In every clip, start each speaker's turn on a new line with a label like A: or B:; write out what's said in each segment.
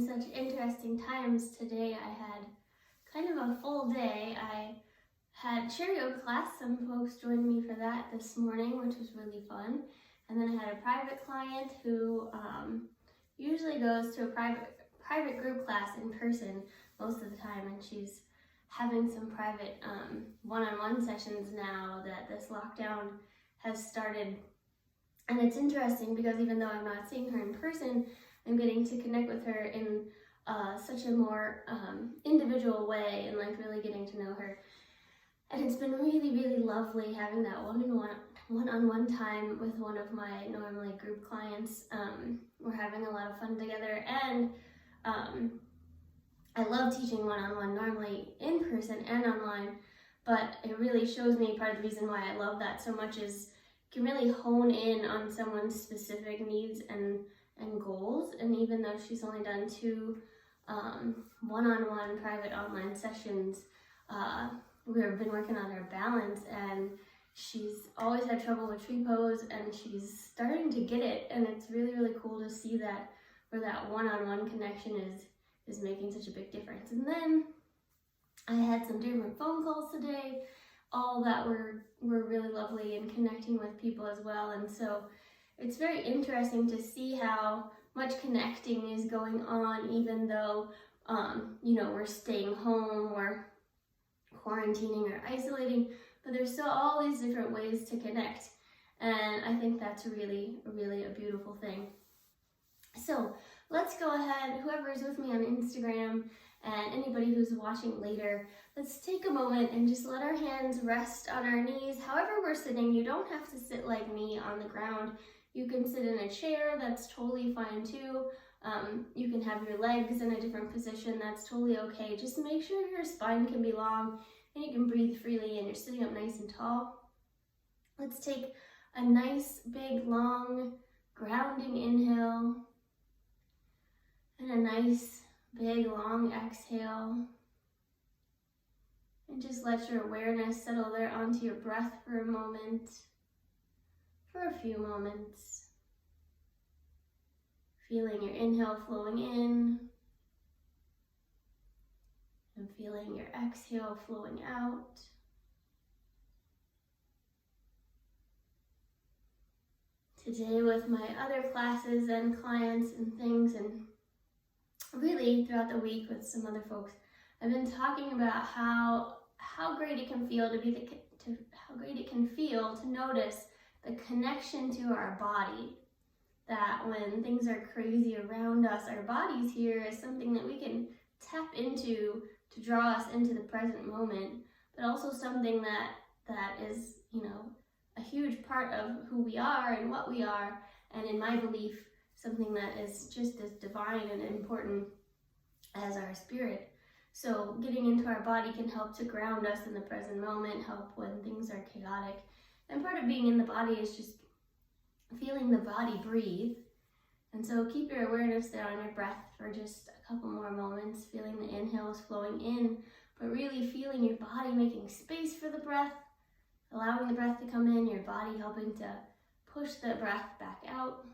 A: such interesting times today. I had kind of a full day. I had chair yoga class. Some folks joined me for that this morning, which was really fun. And then I had a private client who usually goes to a private group class in person most of the time, and she's having some private one-on-one sessions now that this lockdown has started. And it's interesting because even though I'm not seeing her in person, I'm getting to connect with her in such a more individual way and like really getting to know her. And it's been really, really lovely having that one-on-one time with one of my normally group clients. We're having a lot of fun together, and I love teaching one-on-one normally in person and online, but it really shows me part of the reason why I love that so much is you can really hone in on someone's specific needs and goals. And even though she's only done 2 one-on-one private online sessions, we've been working on her balance, and she's always had trouble with tree pose, and she's starting to get it. And it's really, really cool to see that where that one-on-one connection is making such a big difference. And then I had some different phone calls today, all that were really lovely, and connecting with people as well. And so it's very interesting to see how much connecting is going on, even though we're staying home or quarantining or isolating, but there's still all these different ways to connect. And I think that's really, really a beautiful thing. So let's go ahead, whoever's with me on Instagram and anybody who's watching later, let's take a moment and just let our hands rest on our knees. However we're sitting, you don't have to sit like me on the ground. You can sit in a chair, that's totally fine too. You can have your legs in a different position, that's totally okay. Just make sure your spine can be long and you can breathe freely and you're sitting up nice and tall. Let's take a nice, big, long, grounding inhale and a nice, big, long exhale. And just let your awareness settle there onto your breath for a moment, for a few moments. Feeling your inhale flowing in and feeling your exhale flowing out. Today with my other classes and clients and things, and really throughout the week with some other folks, I've been talking about how great it can feel how great it can feel to notice the connection to our body. That when things are crazy around us, our bodies here is something that we can tap into to draw us into the present moment, but also something that is, a huge part of who we are and what we are, and in my belief, something that is just as divine and important as our spirit. So getting into our body can help to ground us in the present moment, help when things are chaotic. And part of being in the body is just feeling the body breathe. And so keep your awareness there on your breath for just a couple more moments, feeling the inhales flowing in, but really feeling your body making space for the breath, allowing the breath to come in, your body helping to push the breath back out.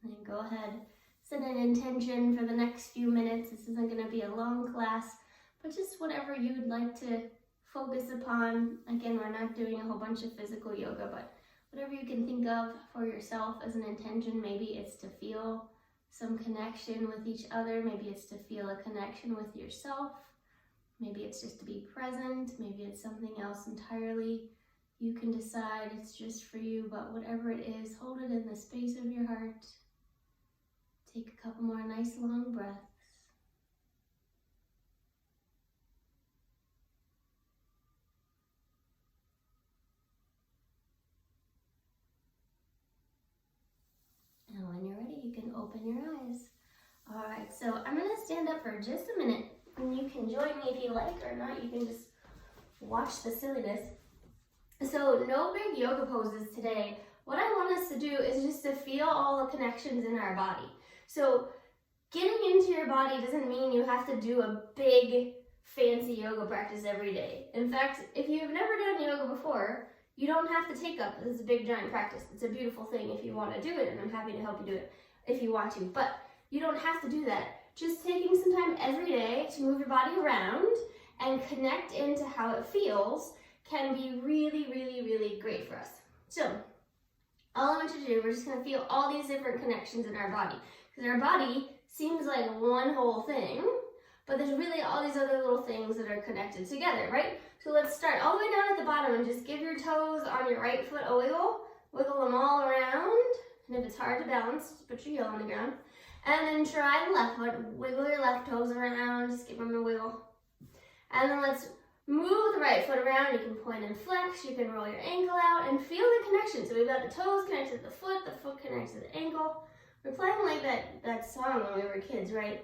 A: And then go ahead, set an intention for the next few minutes. This isn't going to be a long class, but just whatever you would like to focus upon. Again, we're not doing a whole bunch of physical yoga, but whatever you can think of for yourself as an intention. Maybe it's to feel some connection with each other. Maybe it's to feel a connection with yourself. Maybe it's just to be present. Maybe it's something else entirely. You can decide, it's just for you, but whatever it is, hold it in the space of your heart. Take a couple more nice long breaths. And when you're ready, you can open your eyes. All right, so I'm gonna stand up for just a minute, and you can join me if you like or not. You can just watch the silliness. So no big yoga poses today. What I want us to do is just to feel all the connections in our body. So getting into your body doesn't mean you have to do a big fancy yoga practice every day. In fact, if you've never done yoga before, You don't have to take up, this is a big giant practice. It's a beautiful thing if you want to do it, and I'm happy to help you do it if you want to, but you don't have to do that. Just taking some time every day to move your body around and connect into how it feels can be really, really, really great for us. So, all I want you to do, we're just gonna feel all these different connections in our body. Because our body seems like one whole thing, but there's really all these other little things that are connected together, right? So let's start all the way down at the bottom and just give your toes on your right foot a wiggle. Wiggle them all around. And if it's hard to balance, just put your heel on the ground. And then try the left foot. Wiggle your left toes around. Just give them a wiggle. And then let's move the right foot around. You can point and flex. You can roll your ankle out and feel the connection. So we've got the toes connected to the foot connected to the ankle. We're playing like that song when we were kids, right?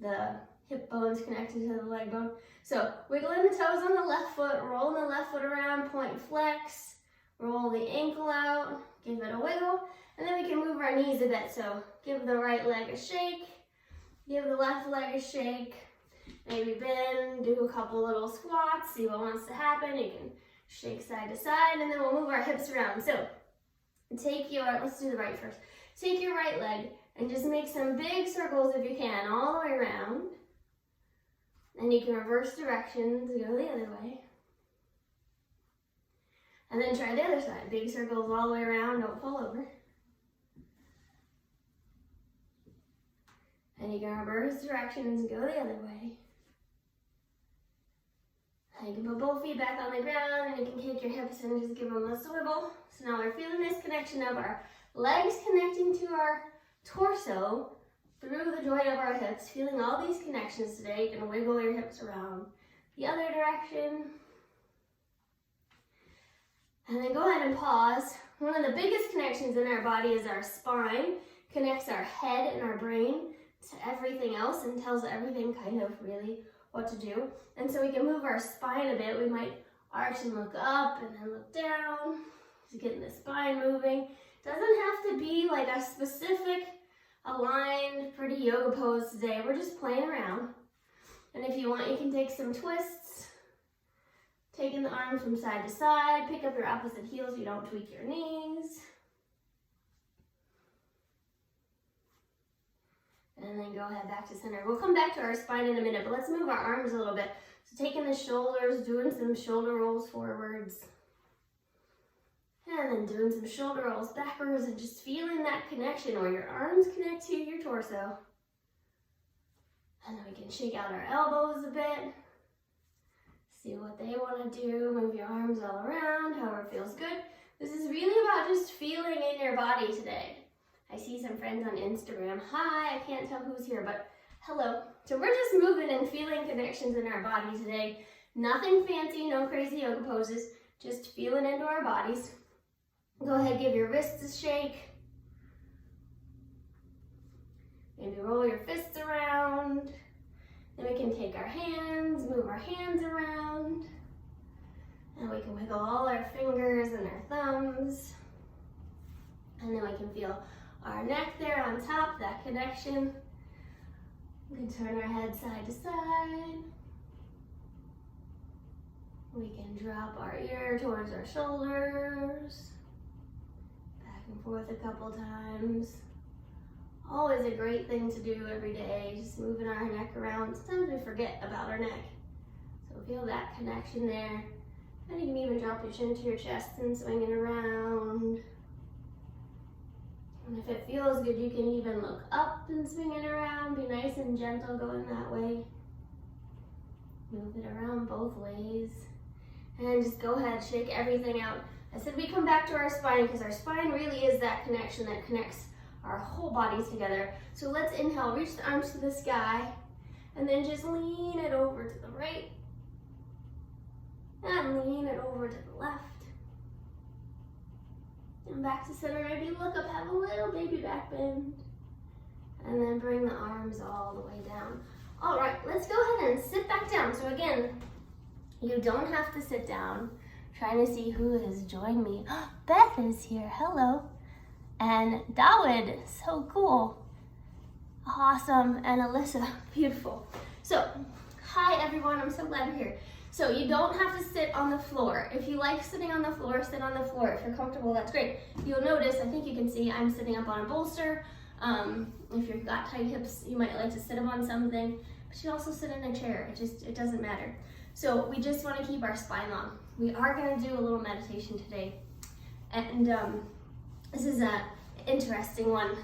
A: The hip bone's connected to the leg bone. So wiggling the toes on the left foot, rolling the left foot around, point and flex, roll the ankle out, give it a wiggle, and then we can move our knees a bit. So give the right leg a shake, give the left leg a shake, maybe bend, do a couple little squats, see what wants to happen. You can shake side to side, and then we'll move our hips around. So let's do the right first. Take your right leg and just make some big circles if you can, all the way around. Then you can reverse directions, go the other way. And then try the other side. Big circles all the way around, don't fall over. And you can reverse directions, go the other way. And you can put both feet back on the ground, and you can kick your hips and just give them a swivel. So now we're feeling this connection of our legs connecting to our torso through the joint of our hips, feeling all these connections today. You can wiggle your hips around the other direction. And then go ahead and pause. One of the biggest connections in our body is our spine. Connects our head and our brain to everything else and tells everything kind of really what to do. And so we can move our spine a bit. We might arch and look up and then look down. Just getting the spine moving. Doesn't have to be like a specific aligned, pretty yoga pose today. We're just playing around. And if you want, you can take some twists. Taking the arms from side to side. Pick up your opposite heel so you don't tweak your knees. And then go ahead back to center. We'll come back to our spine in a minute, but let's move our arms a little bit. So taking the shoulders, doing some shoulder rolls forwards. And then doing some shoulder rolls backwards and just feeling that connection where your arms connect to your torso. And then we can shake out our elbows a bit. See what they want to do. Move your arms all around, however feels good. This is really about just feeling in your body today. I see some friends on Instagram. Hi, I can't tell who's here, but hello. So we're just moving and feeling connections in our body today. Nothing fancy, no crazy yoga poses, just feeling into our bodies. Go ahead, give your wrists a shake. Maybe roll your fists around. Then we can take our hands, move our hands around. And we can wiggle all our fingers and our thumbs. And then we can feel our neck there on top, that connection. We can turn our head side to side. We can drop our ear towards our shoulders. Back and forth a couple times. Always a great thing to do every day, just moving our neck around. Sometimes we forget about our neck. So feel that connection there. And you can even drop your chin to your chest and swing it around. And if it feels good, you can even look up and swing it around. Be nice and gentle going that way. Move it around both ways. And just go ahead, shake everything out. I said we come back to our spine because our spine really is that connection that connects our whole bodies together. So let's inhale, reach the arms to the sky, and then just lean it over to the right, and lean it over to the left. And back to center, maybe look up, have a little baby back bend, and then bring the arms all the way down. All right, let's go ahead and sit back down. So again, you don't have to sit down. Trying to see who has joined me. Beth is here, hello. And Dawood, so cool. Awesome, and Alyssa, beautiful. So, hi everyone, I'm so glad you're here. So you don't have to sit on the floor. If you like sitting on the floor, sit on the floor. If you're comfortable, that's great. You'll notice, I think you can see, I'm sitting up on a bolster. If you've got tight hips, you might like to sit up on something, but you can also sit in a chair. It doesn't matter. So we just want to keep our spine long. We are going to do a little meditation today. And this is an interesting one.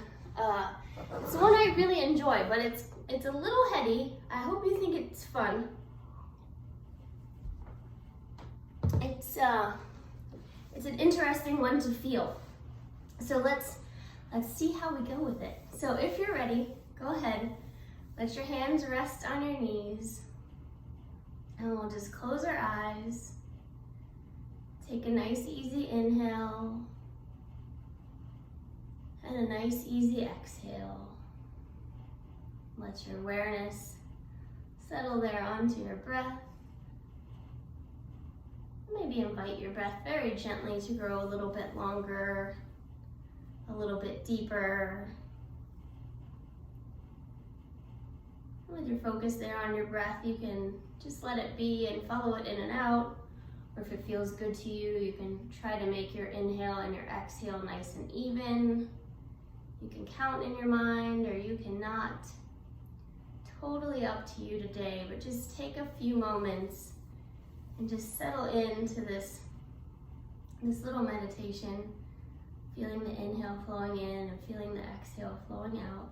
A: It's one I really enjoy, but it's a little heady. I hope you think it's fun. It's an interesting one to feel. So let's see how we go with it. So if you're ready, go ahead. Let your hands rest on your knees. And we'll just close our eyes. Take a nice easy inhale. And a nice easy exhale. Let your awareness settle there onto your breath. Maybe invite your breath very gently to grow a little bit longer, a little bit deeper. With your focus there on your breath, you can just let it be and follow it in and out. Or if it feels good to you, you can try to make your inhale and your exhale nice and even. You can count in your mind or you cannot. Totally up to you today, but just take a few moments and just settle into this little meditation, feeling the inhale flowing in and feeling the exhale flowing out.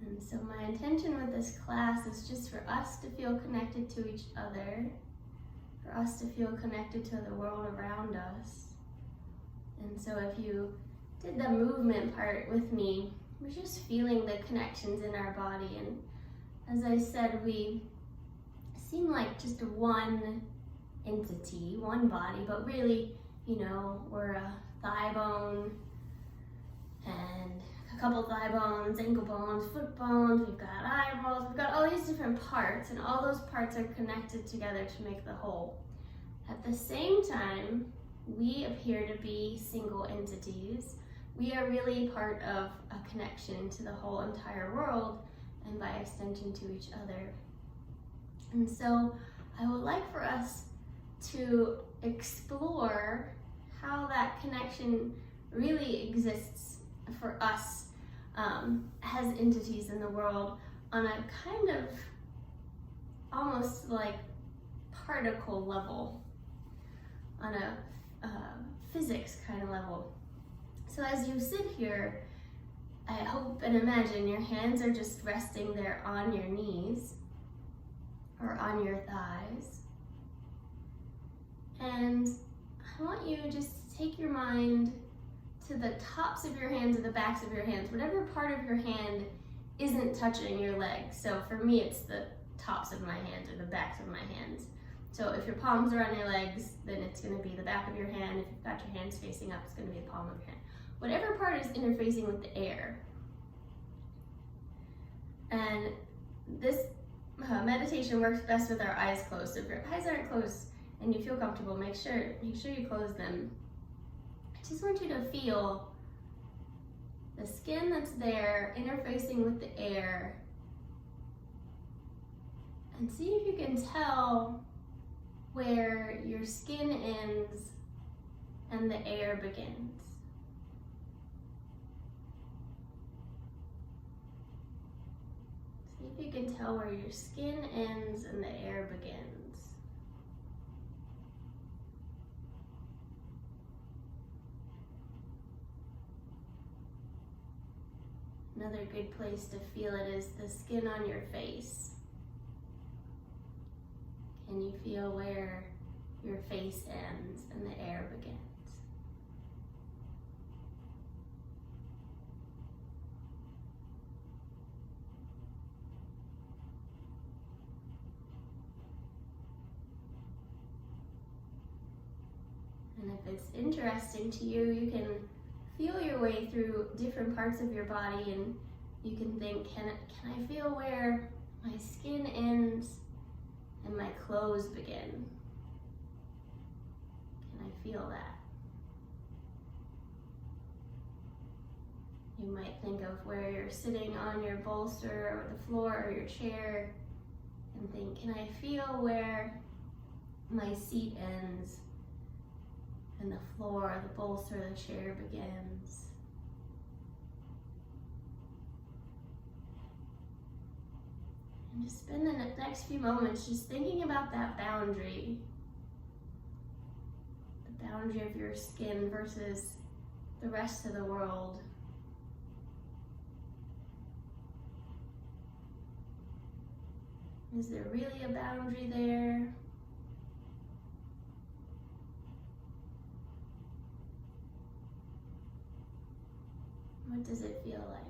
A: And so my intention with this class is just for us to feel connected to each other, for us to feel connected to the world around us. And so if you did the movement part with me, we're just feeling the connections in our body. And as I said, we seem like just one entity, one body, but really, we're a thigh bone and a couple thigh bones, ankle bones, foot bones, we've got eyeballs, we've got all these different parts, and all those parts are connected together to make the whole. At the same time, we appear to be single entities. We are really part of a connection to the whole entire world, and by extension to each other. And so I would like for us to explore how that connection really exists for us as entities in the world on a kind of almost like particle level, on a physics kind of level. So as you sit here, I hope and imagine your hands are just resting there on your knees or on your thighs. And I want you just to take your mind to the tops of your hands or the backs of your hands, whatever part of your hand isn't touching your legs. So for me, it's the tops of my hands or the backs of my hands. So if your palms are on your legs, then it's going to be the back of your hand. If you've got your hands facing up, it's going to be the palm of your hand. Whatever part is interfacing with the air. And this meditation works best with our eyes closed. So if your eyes aren't closed and you feel comfortable, make sure you close them. I just want you to feel the skin that's there interfacing with the air, and see if you can tell where your skin ends and the air begins. See if you can tell where your skin ends and the air begins. Another good place to feel it is the skin on your face. Can you feel where your face ends and the air begins? And if it's interesting to you, you can feel your way through different parts of your body, and you can think, can I feel where my skin ends and my clothes begin? Can I feel that? You might think of where you're sitting on your bolster or the floor or your chair and think, can I feel where my seat ends and the floor, the bolster, the chair begins? And just spend the next few moments just thinking about that boundary. The boundary of your skin versus the rest of the world. Is there really a boundary there? What does it feel like?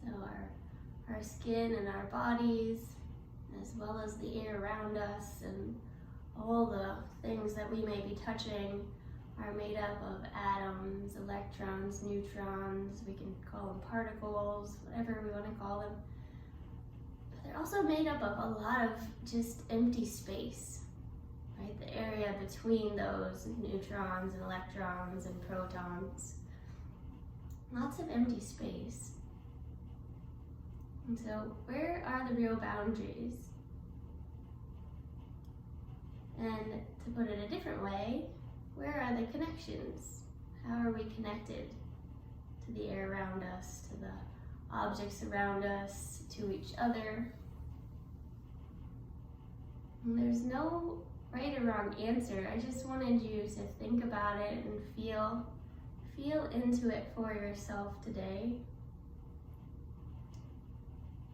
A: So our skin and our bodies, as well as the air around us and all the things that we may be touching, are made up of atoms, electrons, neutrons. We can call them particles, whatever we want to call them. But they're also made up of a lot of just empty space, right? The area between those neutrons and electrons and protons. Lots of empty space. And so, where are the real boundaries? And to put it a different way, where are the connections? How are we connected to the air around us, to the objects around us, to each other? And there's no right or wrong answer. I just wanted you to think about it and feel into it for yourself today.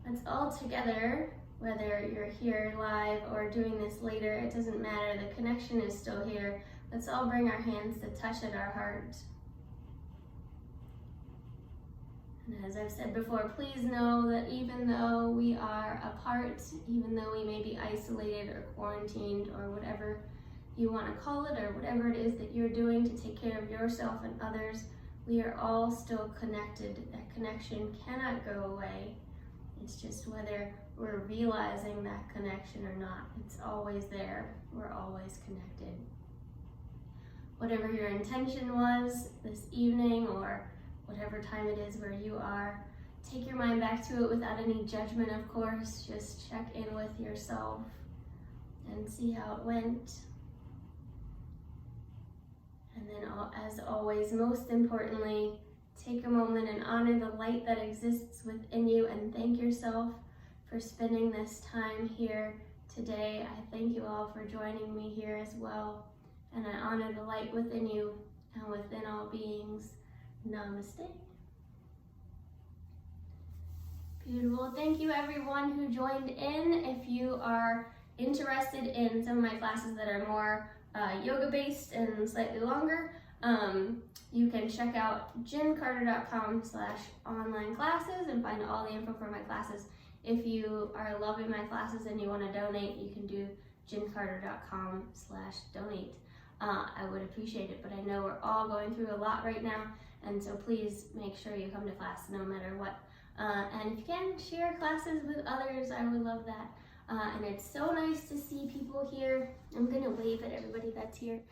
A: Let's all together, whether you're here live or doing this later, it doesn't matter, the connection is still here. Let's all bring our hands to touch at our heart. And as I've said before, please know that even though we are apart, even though we may be isolated or quarantined or whatever you want to call it, or whatever it is that you're doing to take care of yourself and others, we are all still connected. That connection cannot go away. It's just whether we're realizing that connection or not. It's always there. We're always connected. Whatever your intention was this evening or whatever time it is where you are, take your mind back to it without any judgment, of course. Just check in with yourself and see how it went. And then, as always, most importantly, take a moment and honor the light that exists within you and thank yourself for spending this time here today. I thank you all for joining me here as well. And I honor the light within you and within all beings. Namaste. Beautiful. Thank you everyone who joined in. If you are interested in some of my classes that are more yoga based and slightly longer, you can check out jencarter.com/online classes and find all the info for my classes. If you are loving my classes and you want to donate, you can do jencarter.com/donate. I would appreciate it, but I know we're all going through a lot right now, and so please make sure you come to class no matter what. And if you can, share classes with others, I would love that. And it's so nice to see people here. I'm gonna wave at everybody that's here.